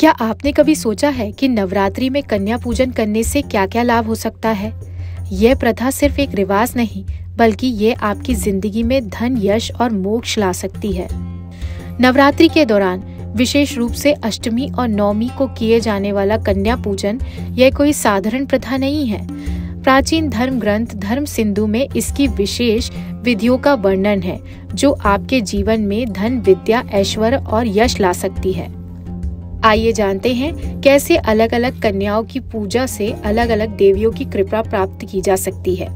क्या आपने कभी सोचा है कि नवरात्रि में कन्या पूजन करने से क्या-क्या लाभ हो सकता है? यह प्रथा सिर्फ एक रिवाज नहीं, बल्कि ये आपकी जिंदगी में धन, यश और मोक्ष ला सकती है। नवरात्रि के दौरान विशेष रूप से अष्टमी और नवमी को किए जाने वाला कन्या पूजन यह कोई साधारण प्रथा नहीं है। प्राचीन धर्म ग्रंथ धर्म सिंधु में इसकी विशेष विधियों का वर्णन है, जो आपके जीवन में धन, विद्या, ऐश्वर्य और यश ला सकती है। आइए जानते हैं कैसे अलग अलग कन्याओं की पूजा से अलग अलग देवियों की कृपा प्राप्त की जा सकती है।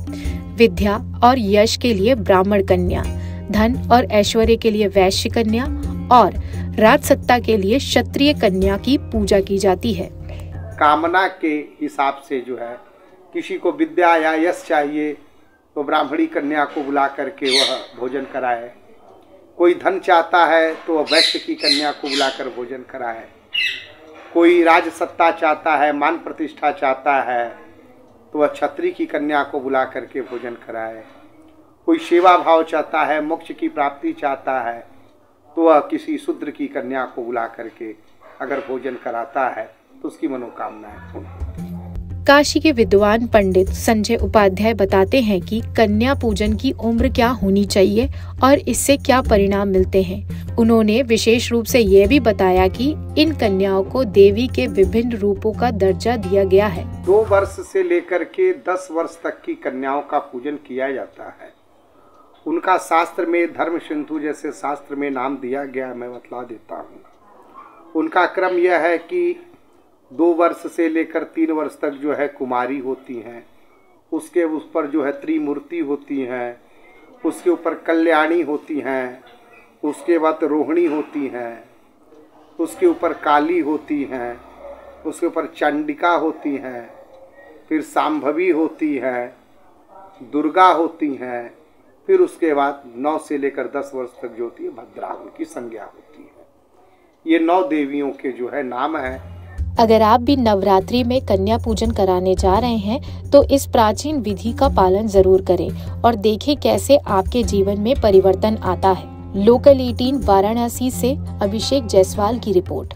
विद्या और यश के लिए ब्राह्मण कन्या, धन और ऐश्वर्य के लिए वैश्य कन्या और राजसत्ता के लिए क्षत्रिय कन्या की पूजा की जाती है। कामना के हिसाब से जो है किसी को विद्या या यश चाहिए तो ब्राह्मणी कन्या को बुला करके वह भोजन कराए। कोई धन चाहता है तो वह वैश्य की कन्या को बुलाकर भोजन कराए। कोई राजसत्ता चाहता है, मान प्रतिष्ठा चाहता है तो वह क्षत्रिय की कन्या को बुला करके भोजन कराए। कोई सेवा भाव चाहता है, मोक्ष की प्राप्ति चाहता है तो वह किसी शूद्र की कन्या को बुला करके अगर भोजन कराता है तो उसकी मनोकामनाएं पूर्ण होती हैं। काशी के विद्वान पंडित संजय उपाध्याय बताते हैं कि कन्या पूजन की उम्र क्या होनी चाहिए और इससे क्या परिणाम मिलते हैं। उन्होंने विशेष रूप से यह भी बताया कि इन कन्याओं को देवी के विभिन्न रूपों का दर्जा दिया गया है। 2 वर्ष से लेकर के 10 वर्ष तक की कन्याओं का पूजन किया जाता है। उनका शास्त्र में धर्म सिंधु जैसे शास्त्र में नाम दिया गया, मैं बतला देता हूँ। उनका क्रम यह है कि 2 वर्ष से लेकर 3 वर्ष तक जो है कुमारी होती हैं, उसके उस पर जो है त्रिमूर्ति होती हैं, उसके ऊपर कल्याणी होती हैं, उसके बाद रोहिणी होती हैं, उसके ऊपर काली होती हैं, उसके ऊपर चंडिका होती हैं, फिर शांभवी होती है, दुर्गा होती हैं, फिर उसके बाद 9 से लेकर 10 वर्ष तक जो होती है भद्रा, उनकी संज्ञा होती है। ये 9 देवियों के जो है नाम है। अगर आप भी नवरात्रि में कन्या पूजन कराने जा रहे हैं तो इस प्राचीन विधि का पालन जरूर करें और देखें कैसे आपके जीवन में परिवर्तन आता है। लोकल 18 वाराणसी से अभिषेक जायसवाल की रिपोर्ट।